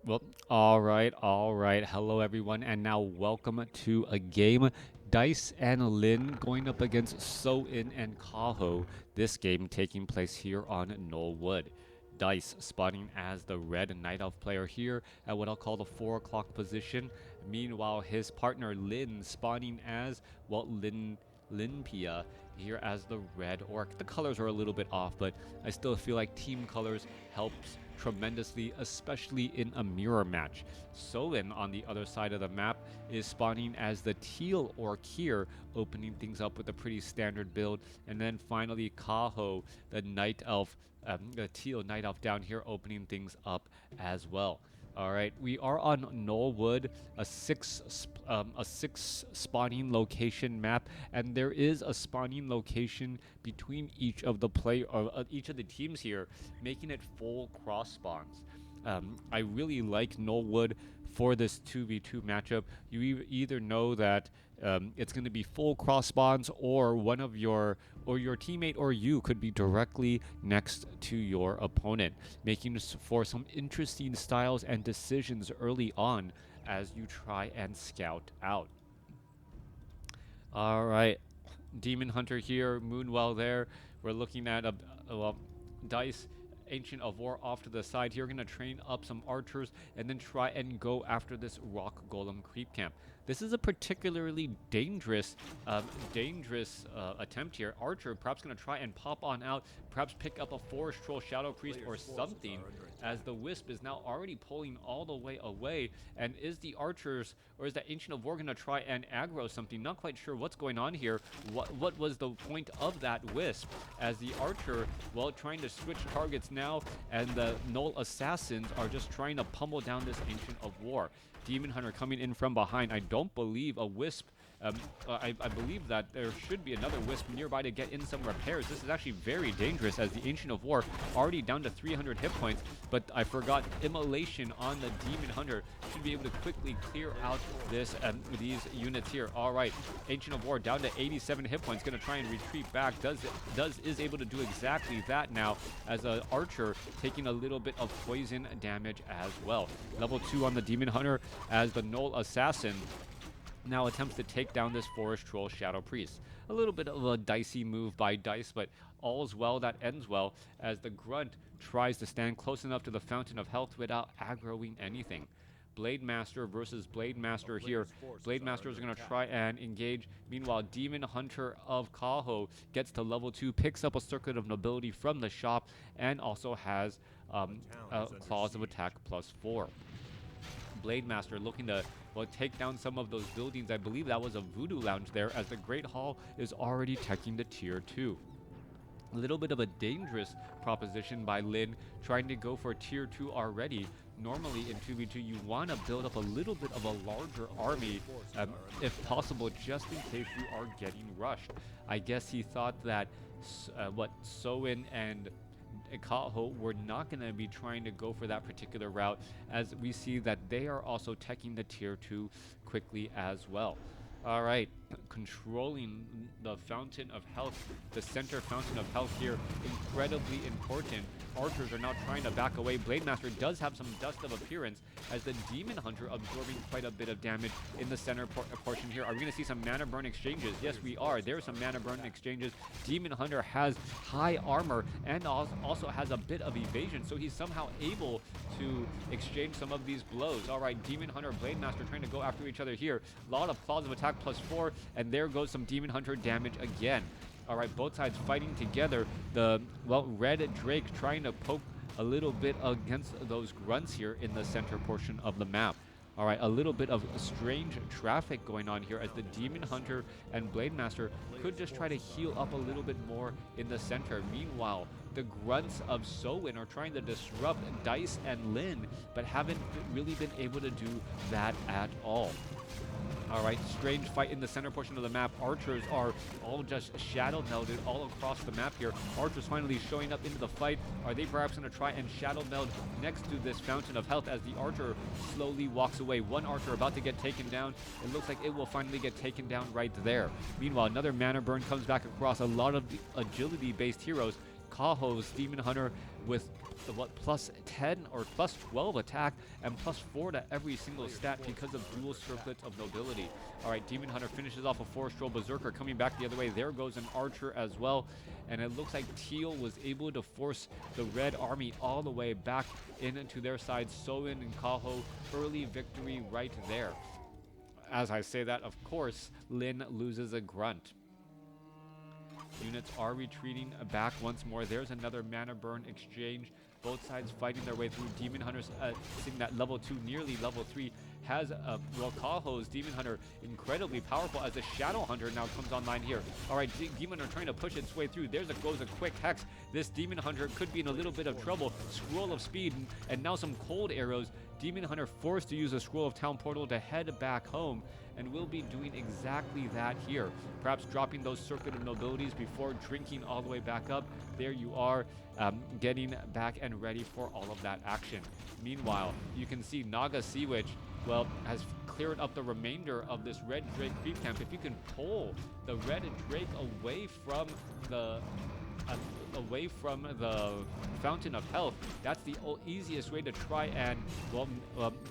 Well, all right. Hello, everyone, and now welcome to a game. Dice and Lin going up against So-In and Kaho. This game taking place here on Knollwood. Dice spotting as the red Night Elf player here at what I'll call the 4 o'clock position. Meanwhile, his partner Lin spawning as, well, Linpia here as the red orc. The colors are a little bit off, but I still feel like team colors helps tremendously, especially in a mirror match. Solin on the other side of the map is spawning as the teal orc here, opening things up with a pretty standard build. And then finally Kaho, the night elf, the teal night elf down here, opening things up as well. All right, we are on Knollwood, a six spawning location map, and there is a spawning location between each of the each of the teams here, making it full cross spawns. I really like Knollwood for this 2v2 matchup. You either know that it's going to be full cross spawns, or one of your teammate or you could be directly next to your opponent, making for some interesting styles and decisions early on as you try and scout out. All right, Demon Hunter here, Moonwell there. We're looking at well, Dice, Ancient of War off to the side here. We're going to train up some archers and then try and go after this rock golem creep camp. This is a particularly dangerous attempt here. Archer perhaps going to try and pop on out, perhaps pick up a forest troll, shadow priest, or something, as the wisp is now already pulling all the way away. And is the archers, or is that Ancient of War going to try and aggro something? Not quite sure what's going on here. What was the point of that wisp, as the archer, well, trying to switch targets now, and the Null assassins are just trying to pummel down this Ancient of War. Demon Hunter coming in from behind. I don't believe a wisp. I believe that there should be another wisp nearby to get in some repairs. This is actually very dangerous, as the Ancient of War already down to 300 hit points, but I forgot Immolation on the Demon Hunter should be able to quickly clear out these units here. All right, Ancient of War down to 87 hit points, going to try and retreat back. Is able to do exactly that now, as an archer taking a little bit of poison damage as well. Level 2 on the Demon Hunter, as the Null Assassin now attempts to take down this Forest Troll Shadow Priest. A little bit of a dicey move by Dice, but all's well that ends well, as the Grunt tries to stand close enough to the Fountain of Health without aggroing anything. Blade Master versus Blade Master here. Blade Master is going to try and engage. Meanwhile, Demon Hunter of Kaho gets to level 2, picks up a Circuit of Nobility from the shop, and also has Claws of Attack +4. Blade Master looking to, well, take down some of those buildings. I believe that was a Voodoo Lounge there, as the Great Hall is already teching the tier 2. A little bit of a dangerous proposition by Lin, trying to go for tier 2 already. Normally in 2v2 you want to build up a little bit of a larger army, if possible, just in case you are getting rushed. I guess he thought that So-In and Kaho were not going to be trying to go for that particular route, as we see that they are also teching the tier 2 quickly as well. All right, controlling the Fountain of Health, the center Fountain of Health here, incredibly important. Archers are now trying to back away. Blade Master does have some dust of appearance, as the Demon Hunter absorbing quite a bit of damage in the center portion here. Are we going to see some mana burn exchanges? Yes, we are. There's some mana burn exchanges. Demon Hunter has high armor and also has a bit of evasion, so he's somehow able to exchange some of these blows. All right, Demon Hunter, Blade Master trying to go after each other here. A lot of Claws of Attack +4, and there goes some Demon Hunter damage again. All right, both sides fighting together. The, well, Red Drake trying to poke a little bit against those grunts here in the center portion of the map. All right, a little bit of strange traffic going on here, as the Demon Hunter and Blade Master could just try to heal up a little bit more in the center. Meanwhile, the grunts of So-In are trying to disrupt Dice and Lin, but haven't really been able to do that at all. All right, strange fight in the center portion of the map. Archers are all just shadow melded all across the map here. Archers finally showing up into the fight. Are they perhaps going to try and shadow meld next to this Fountain of Health, as the archer slowly walks away? One archer about to get taken down. It looks like it will finally get taken down right there. Meanwhile, another mana burn comes back across. A lot of the agility-based heroes. Kaho's Demon Hunter with the plus 10 or plus 12 attack and plus 4 to every single stat because of dual circlets of nobility. All right, Demon Hunter finishes off a Forest Troll Berserker coming back the other way. There goes an Archer as well. And it looks like Teal was able to force the red army all the way back into their side. Soin and Kaho, early victory right there. As I say that, of course, Lin loses a grunt. Units are retreating back once more. There's another mana burn exchange. Both sides fighting their way through. Demon Hunter's seeing that level 2, nearly level 3, has well, Kaho's Demon Hunter incredibly powerful as the Shadow Hunter now comes online here. All right, Demon Hunter trying to push its way through. Goes a quick hex. This Demon Hunter could be in a little bit of trouble. Scroll of Speed and now some cold arrows. Demon Hunter forced to use a Scroll of Town Portal to head back home, and will be doing exactly that here. Perhaps dropping those Circuit of Nobilities before drinking all the way back up. There you are, getting back and ready for all of that action. Meanwhile, you can see Naga Sea Witch, well, has cleared up the remainder of this Red Drake creep camp. If you can pull the Red Drake away from the Fountain of Health, that's the easiest way to try and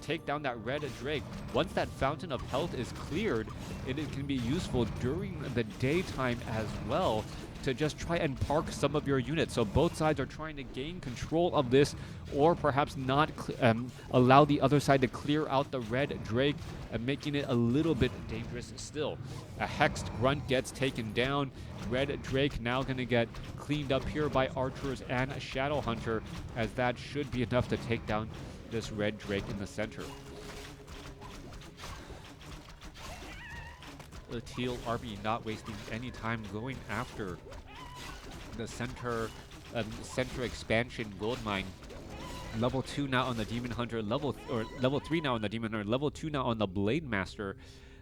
take down that Red Drake. Once that Fountain of Health is cleared, it can be useful during the daytime as well to just try and park some of your units. So both sides are trying to gain control of this, or perhaps not allow the other side to clear out the Red Drake, and making it a little bit dangerous still. A Hexed Grunt gets taken down. Red Drake now going to get cleaned up here by Archers and a Shadow Hunter, as that should be enough to take down this Red Drake in the center. The Teal army not wasting any time going after the center expansion gold mine. Level 2 now on the Demon Hunter, level 3 now on the Demon Hunter, level 2 now on the Blade Master,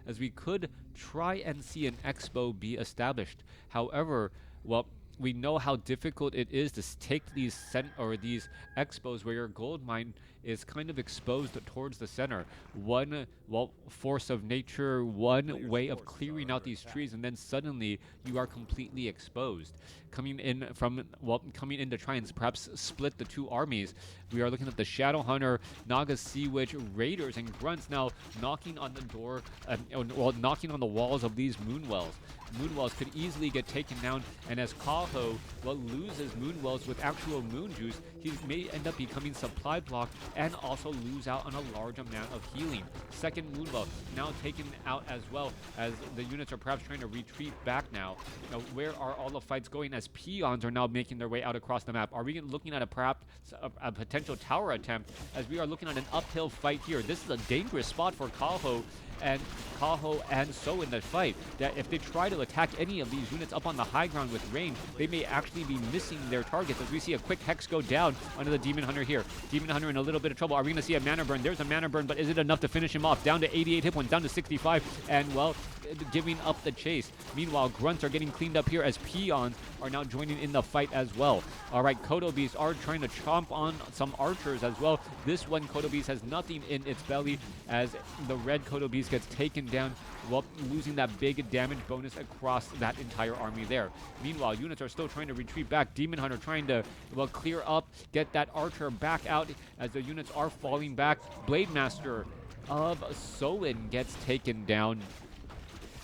as we could try and see an expo be established. However, well, we know how difficult it is to take these expos where your gold mine is kind of exposed towards the center. One, well, force of nature, one way of clearing out these trees, and then suddenly you are completely exposed. Coming in to try and perhaps split the two armies, we are looking at the Shadow Hunter, Naga Sea Witch, Raiders, and Grunts now knocking on the door, knocking on the walls of these Moonwells. Moonwells could easily get taken down, and as Kaho loses Moonwells with actual Moon Juice, he may end up becoming supply blocked and also lose out on a large amount of healing. Second Moonwell now taken out as well, as the units are perhaps trying to retreat back now. Now, where are all the fights going as peons are now making their way out across the map? Are we looking at perhaps a potential tower attempt, as we are looking at an uphill fight here? This is a dangerous spot for Kaho and So in the fight, that if they try to attack any of these units up on the high ground with range, they may actually be missing their targets, as we see a quick hex go down onto the Demon Hunter here. Demon Hunter in a little bit of trouble. Are we going to see a mana burn? There's a mana burn, but is it enough to finish him off? Down to 88 hit points, down to 65, and well, giving up the chase. Meanwhile, Grunts are getting cleaned up here as peons are now joining in the fight as well. All right, Kodo Beast are trying to chomp on some archers as well. This one Kodo Beast has nothing in its belly, as the red Kodo Beast gets taken down, while losing that big damage bonus across that entire army there. Meanwhile, units are still trying to retreat back. Demon Hunter trying to, well, clear up, get that archer back out as the units are falling back. Blade Master of Solin gets taken down,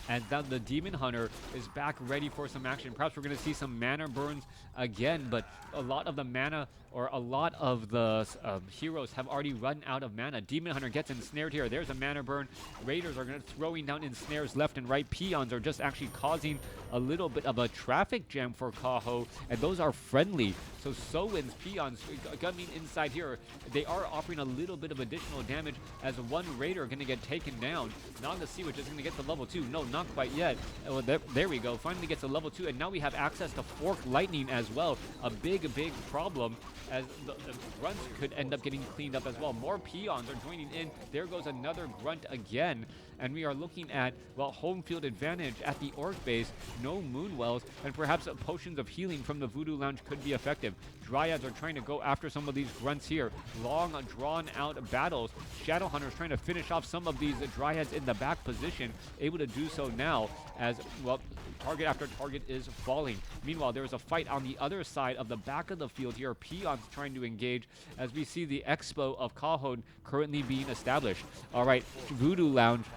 and now the Demon Hunter is back ready for some action. Perhaps we're going to see some mana burns again, but a lot of the mana, or a lot of the heroes have already run out of mana. Demon Hunter gets ensnared here. There's a mana burn. Raiders are going to throwing down ensnares left and right. Peons are just actually causing a little bit of a traffic jam for Kaho, and those are friendly. So Soin's peons coming inside here, they are offering a little bit of additional damage, as one Raider going to get taken down. Naga Sea Witch is going to get to level 2. No, not quite yet. Oh, there we go. Finally gets to level 2, and now we have access to Fork Lightning as well. A big problem, as the Grunts could end up getting cleaned up as well. More peons are joining in. There goes another Grunt again. And we are looking at, well, home field advantage at the Orc base. No Moonwells, and perhaps potions of healing from the Voodoo Lounge could be effective. Dryads are trying to go after some of these grunts here. Long, drawn-out battles. Shadowhunters trying to finish off some of these Dryads in the back position. Able to do so now as, well, target after target is falling. Meanwhile, there's a fight on the other side of the back of the field here. Peons trying to engage as we see the Expo of Kaho currently being established. All right, Voodoo Lounge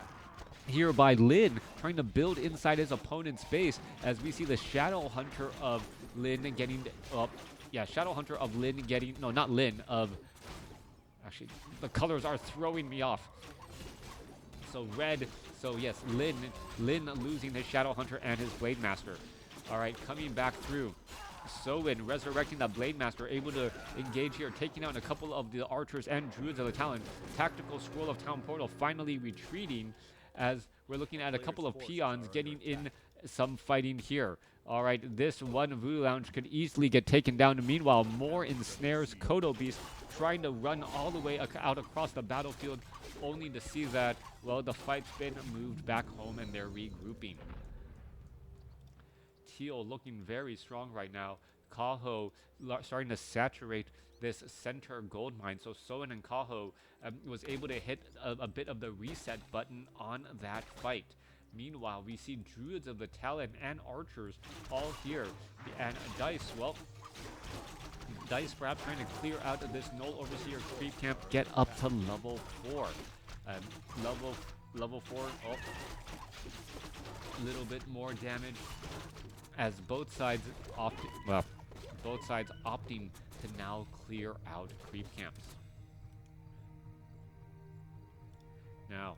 here by Lin, trying to build inside his opponent's base as we see the Shadow Hunter of Lin getting Shadow Hunter of Lin getting, no, not Lin, of, actually, the colors are throwing me off. So red, so yes, Lin losing his Shadow Hunter and his Blade Master. All right, coming back through. Soin resurrecting the Blade Master, able to engage here, taking out a couple of the archers and druids of the Talon. Tactical Scroll of Town Portal finally retreating as we're looking at a couple of peons getting in some fighting here. All right, this one Voodoo Lounge could easily get taken down. Meanwhile, more ensnares Kodo Beast, trying to run all the way out across the battlefield, only to see that, well, the fight's been moved back home and they're regrouping. Teal looking very strong right now. Kaho starting to saturate this center gold mine. So Soin and Kaho was able to hit a bit of the reset button on that fight. Meanwhile, we see Druids of the Talon and Archers all here. And Dise, well, Dise perhaps trying to clear out of this Null Overseer creep camp, get up to level 4. Level 4, oh, a little bit more damage as both sides opting to now clear out creep camps. Now,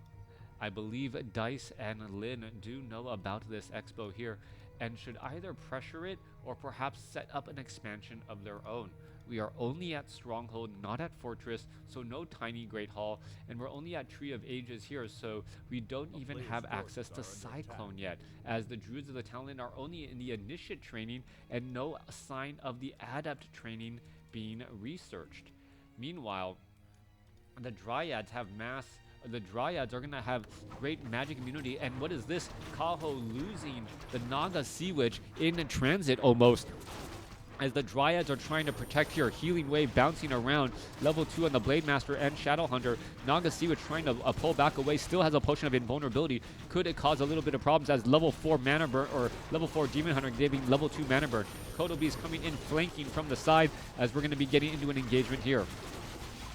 I believe Dise and Lin do know about this expo here and should either pressure it or perhaps set up an expansion of their own. We are only at Stronghold, not at Fortress, so no Tiny Great Hall, and we're only at Tree of Ages here, so we don't even have access to Cyclone yet, as the Druids of the Talon are only in the Initiate training and no sign of the Adept training being researched. Meanwhile, the Dryads have the Dryads are going to have great magic immunity, and what is this? Kaho losing the Naga Sea Witch in transit almost, as the Dryads are trying to protect here. Healing Wave bouncing around. Level 2 on the Blade Master and Shadow Hunter. Naga Sea Witch trying to pull back away. Still has a potion of invulnerability. Could it cause a little bit of problems as level 4 mana burn, or level 4 Demon Hunter giving level 2 mana burn. Kodo Beast coming in, flanking from the side as we're going to be getting into an engagement here.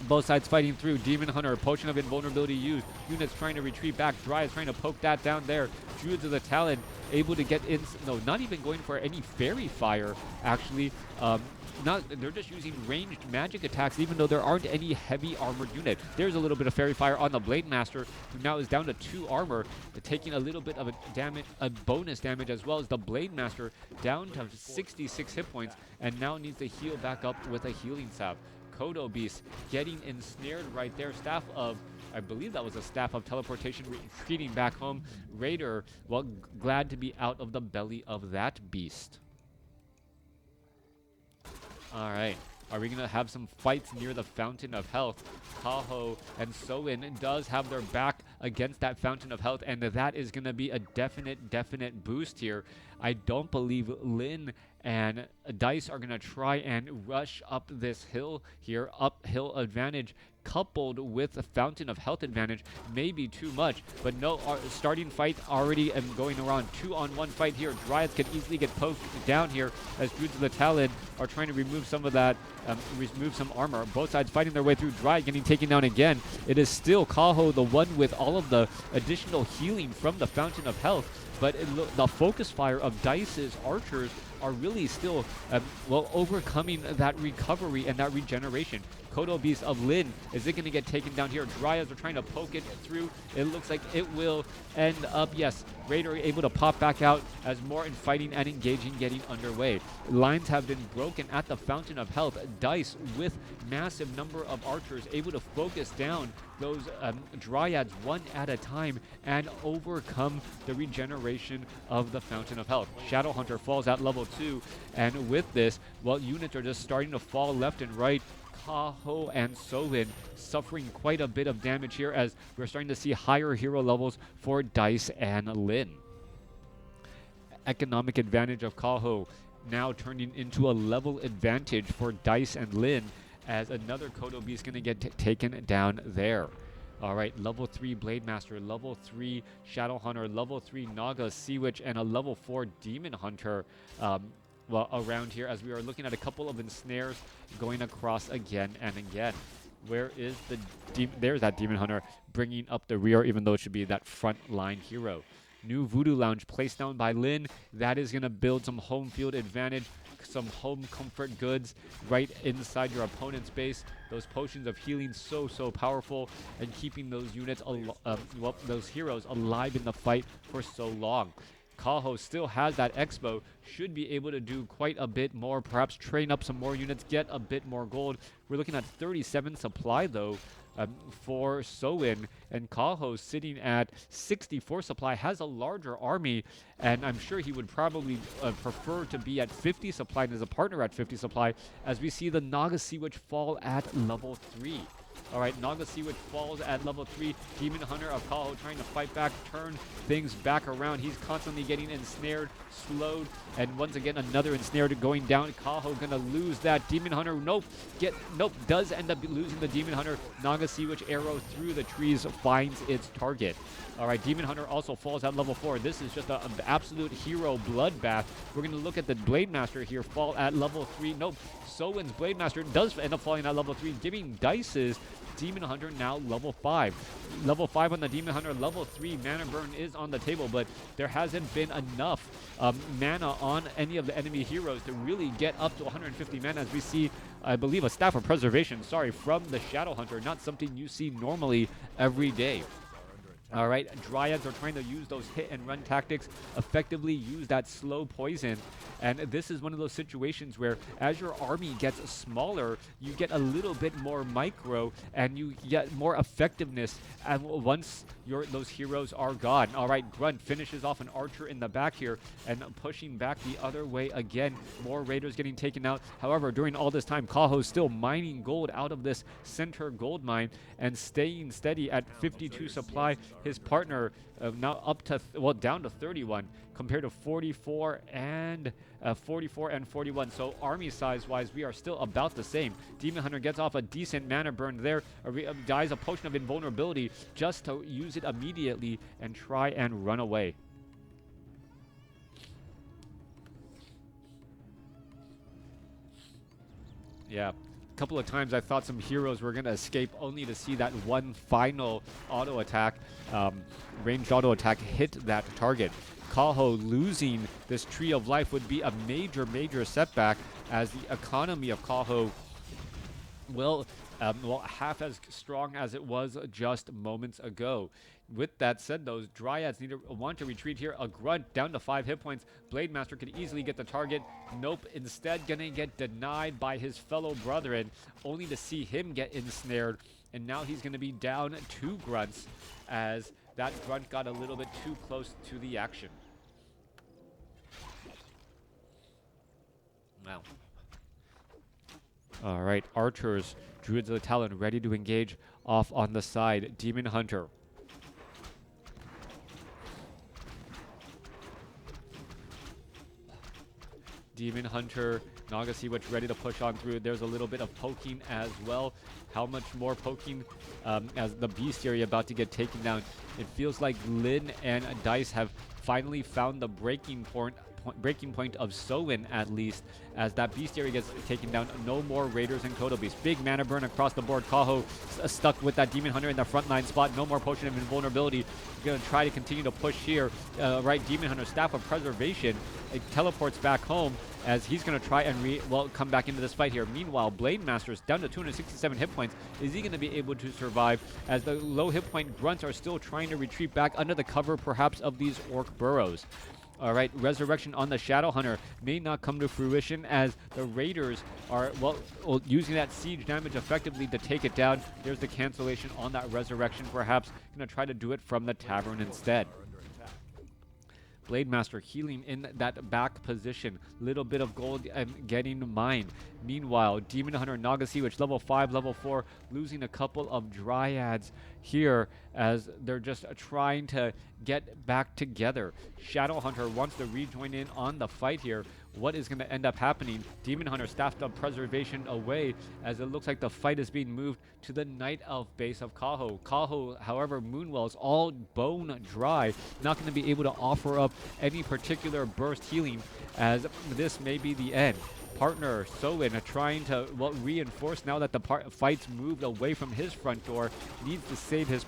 Both sides fighting through. Demon Hunter, potion of invulnerability used. Units trying to retreat back. Dryads trying to poke that down there. Druids of the Talon able to get in. No, not even going for any fairy fire, actually. They're just using ranged magic attacks, even though there aren't any heavy armored unit. There's a little bit of fairy fire on the Blade Master, who now is down to 2 armor, taking a little bit of a bonus damage, as well as the Blade Master down to 66 hit points, and now needs to heal back up with a healing salve. Kodo Beast getting ensnared right there. Staff of, I believe that was a Staff of Teleportation, retreating back home. Raider, well, glad to be out of the belly of that beast. All right. Are we going to have some fights near the Fountain of Health? Kaho and Soin does have their back against that Fountain of Health, and that is going to be a definite boost here. I don't believe Lin and Dise are going to try and rush up this hill here. Uphill advantage coupled with a Fountain of Health advantage may be too much, but no, starting fight already going around. 2-on-1 fight here. Dryads can easily get poked down here as Druids of the Talon are trying to remove some of that, remove some armor. Both sides fighting their way through. Dryad getting taken down again. It is still Kaho, the one with all of the additional healing from the Fountain of Health, but the focus fire of Dice's archers are really still, overcoming that recovery and that regeneration. Kodo Beast of Lin, is it going to get taken down here? Dryads are trying to poke it through. It looks like it will end up, yes. Raider able to pop back out as more in fighting and engaging getting underway. Lines have been broken at the Fountain of Health. Dise with massive number of archers able to focus down those Dryads one at a time and overcome the regeneration of the Fountain of Health. Shadow Hunter falls at level 2, and with this, well, units are just starting to fall left and right. Kaho and Soin suffering quite a bit of damage here as we're starting to see higher hero levels for Dise and Lin. Economic advantage of Kaho now turning into a level advantage for Dise and Lin, as another Kodo Beast going to get taken down there. All right, level 3 Blade Master, level 3 Shadow Hunter, level 3 Naga Sea Witch, and a level 4 Demon Hunter well, around here, as we are looking at a couple of ensnares going across again and again. Where is the there's that Demon Hunter bringing up the rear, even though it should be that front line hero. New Voodoo Lounge placed down by Lin. That is going to build some home field advantage, some home comfort goods right inside your opponent's base. Those potions of healing so powerful, and keeping those units, well, those heroes alive in the fight for so long. Kaho still has that Expo, should be able to do quite a bit more, perhaps train up some more units, get a bit more gold. We're looking at 37 supply though for Soin, and Kaho sitting at 64 supply, has a larger army, and I'm sure he would probably prefer to be at 50 supply and his partner at 50 supply, as we see the Naga Sea Witch fall at level 3. All right, Naga Sea Witch falls at level 3. Demon Hunter of Kaho trying to fight back, turn things back around. He's constantly getting ensnared, slowed, and once again another ensnared going down. Kaho gonna lose that. Demon Hunter, nope, does end up losing the Demon Hunter. Naga Sea Witch arrow through the trees finds its target. All right, Demon Hunter also falls at level 4. This is just an absolute hero bloodbath. We're gonna look at the Blade Master here, fall at level 3. Nope, Soin's Blade Master does end up falling at level 3, giving Dice's Demon Hunter now level 5. Level 5 on the Demon Hunter, level 3 mana burn is on the table, but there hasn't been enough mana on any of the enemy heroes to really get up to 150 mana, as we see, I believe, a Staff of Preservation, from the Shadow Hunter, not something you see normally every day. All right, Dryads are trying to use those hit and run tactics, effectively use that slow poison. And this is one of those situations where as your army gets smaller, you get a little bit more micro and you get more effectiveness. And once those heroes are gone. All right, Grunt finishes off an archer in the back here and pushing back the other way again. More raiders getting taken out. However, during all this time, Kaho's still mining gold out of this center gold mine and staying steady at 52 supply. His partner now up to, down to 31 compared to 44 and 41. So army size wise, we are still about the same. Demon Hunter gets off a decent mana burn there, dies a potion of invulnerability just to use it immediately and try and run away. Yeah. A couple of times I thought some heroes were going to escape, only to see that one final auto attack, ranged auto attack, hit that target. Kaho losing this Tree of Life would be a major setback, as the economy of Kaho will half as strong as it was just moments ago. With that said, those Dryads want to retreat here. A Grunt down to 5 hit points. Blade Master could easily get the target. Nope, instead gonna get denied by his fellow brethren, only to see him get ensnared. And now he's gonna be down 2 Grunts, as that Grunt got a little bit too close to the action. Wow. All right, archers, Druids of the Talon ready to engage off on the side. Demon Hunter. Demon Hunter, Naga Sea Witch ready to push on through. There's a little bit of poking as well. How much more poking as the Bestiary about to get taken down? It feels like Lin and Dise have finally found the breaking point of Soin, at least, as that Bestiary gets taken down. No more Raiders and Kodo Beasts. Big mana burn across the board. Kaho stuck with that Demon Hunter in the front line spot. No more Potion of Invulnerability. Going to try to continue to push here. Right, Demon Hunter, Staff of Preservation. It teleports back home, as he's going to try and come back into this fight here. Meanwhile, Blade Master's down to 267 hit points. Is he going to be able to survive, as the low hit point Grunts are still trying to retreat back under the cover, perhaps, of these Orc burrows? All right, Resurrection on the Shadow Hunter may not come to fruition, as the Raiders are, using that siege damage effectively to take it down. There's the cancellation on that Resurrection, perhaps. Going to try to do it from the tavern instead. Blade Master healing in that back position. Little bit of gold getting mined. Meanwhile, Demon Hunter, Naga Sea Witch, level 5, level 4, losing a couple of Dryads here, as they're just trying to get back together. Shadow Hunter wants to rejoin in on the fight here. what is going to end up happening. Demon Hunter staffed up preservation away as it looks like the fight is being moved to the Night Elf base of Kaho. Kaho, however, Moonwell is all bone dry, not going to be able to offer up any particular burst healing, as this may be the end. Partner Soin trying to reinforce now that the fight's moved away from his front door, needs to save his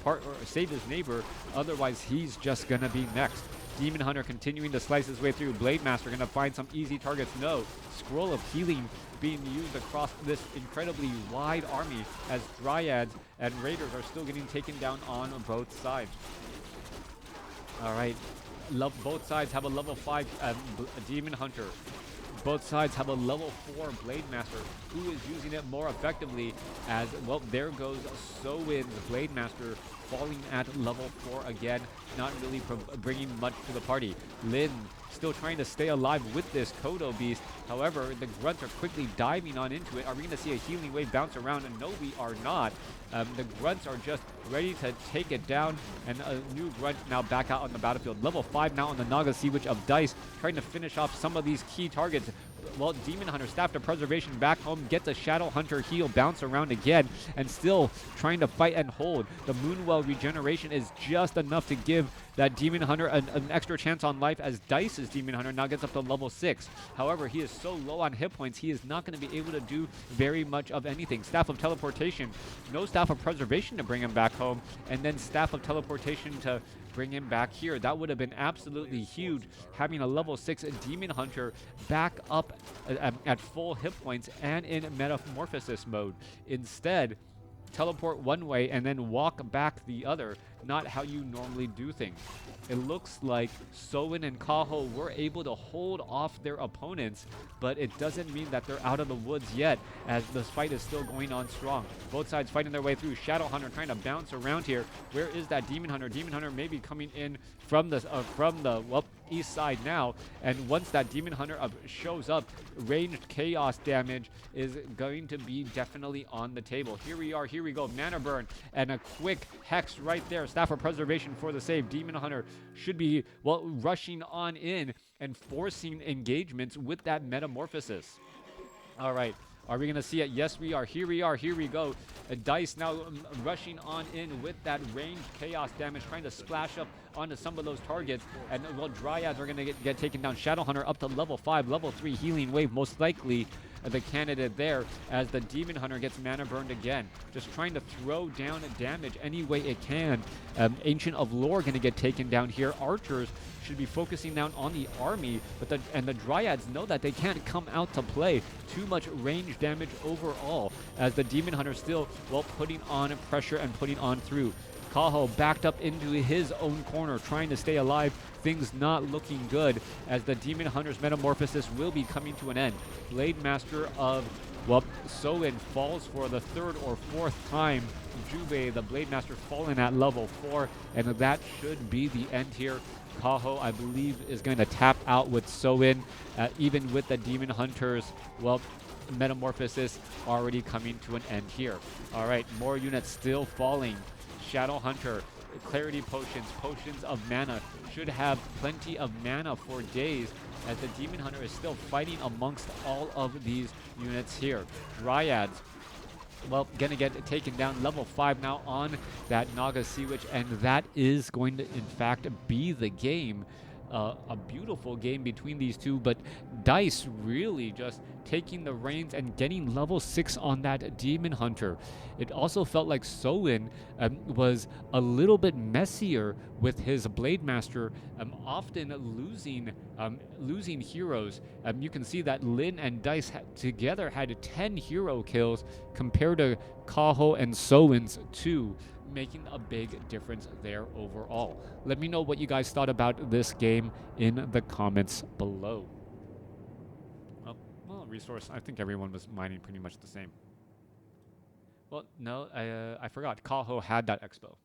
save his neighbor, otherwise he's just gonna be next. Demon Hunter continuing to slice his way through. Blade Master gonna find some easy targets. No. Scroll of Healing being used across this incredibly wide army as Dryads and Raiders are still getting taken down on both sides. Alright, both sides have a level 5 Demon Hunter. Both sides have a level 4 Blade Master who is using it more effectively as, well, there goes Soin's Blade Master falling at level 4 again, not really bringing much to the party. Lin still trying to stay alive with this Kodo Beast. However, the Grunts are quickly diving on into it. Are we going to see a healing wave bounce around? And no, we are not. The Grunts are just ready to take it down, and a new Grunt now back out on the battlefield. Level 5 now on the Naga Sea Witch of Dise, trying to finish off some of these key targets. Well, Demon Hunter staff to preservation back home, gets a Shadow Hunter heal, bounce around again, and still trying to fight and hold. The Moonwell regeneration is just enough to give that Demon Hunter an extra chance on life, as Dice's Demon Hunter now gets up to level 6. However, he is so low on hit points, he is not going to be able to do very much of anything. Staff of Teleportation, no Staff of Preservation to bring him back home, and then Staff of Teleportation to bring him back here. That would have been absolutely huge, having a level 6 Demon Hunter back up at full hit points and in Metamorphosis mode. Instead, teleport one way and then walk back the other. Not how you normally do things. It looks like Soin and Kaho were able to hold off their opponents, but it doesn't mean that they're out of the woods yet, as this fight is still going on strong. Both sides fighting their way through. Shadow Hunter trying to bounce around here. Where is that Demon Hunter? Demon Hunter may be coming in from the east side now, and once that Demon Hunter shows up, ranged chaos damage is going to be definitely on the table. Here we are, here we go. Mana Burn and a quick Hex right there. Staff of Preservation for the save. Demon Hunter should be, rushing on in and forcing engagements with that Metamorphosis. All right. Are we going to see it? Yes, we are. Here we are. Here we go. Dice now rushing on in with that ranged chaos damage, trying to splash up onto some of those targets. And, Dryads are going to get taken down. Shadow Hunter up to level 5, level 3 healing wave, most likely the candidate there, as the Demon Hunter gets mana burned again. Just trying to throw down damage any way it can. Ancient of Lore going to get taken down here. Archers should be focusing down on the army, but the Dryads know that they can't come out to play. Too much range damage overall, as the Demon Hunter still, putting on pressure and putting on through. Kaho backed up into his own corner, trying to stay alive. Things not looking good, as the Demon Hunter's Metamorphosis will be coming to an end. Blade Master of, Soin falls for the 3rd or 4th time. Jubei, the Blade Master, falling at level 4, and that should be the end here. Kaho, I believe, is going to tap out with Soin, even with the Demon Hunter's, Metamorphosis already coming to an end here. All right, more units still falling. Shadow Hunter, Clarity Potions, Potions of Mana, should have plenty of mana for days, as the Demon Hunter is still fighting amongst all of these units here. Dryads, gonna get taken down. Level 5 now on that Naga Sea Witch, and that is going to, in fact, be the game. A beautiful game between these two, but Dice really just taking the reins and getting level 6 on that Demon Hunter. It also felt like Soin was a little bit messier with his Blade Master, often losing heroes. You can see that Lin and Dice together had 10 hero kills compared to Kaho and Soin's 2. Making a big difference there overall. Let me know what you guys thought about this game in the comments below. Resource, I think everyone was mining pretty much the same. No, I forgot. Kaho had that expo.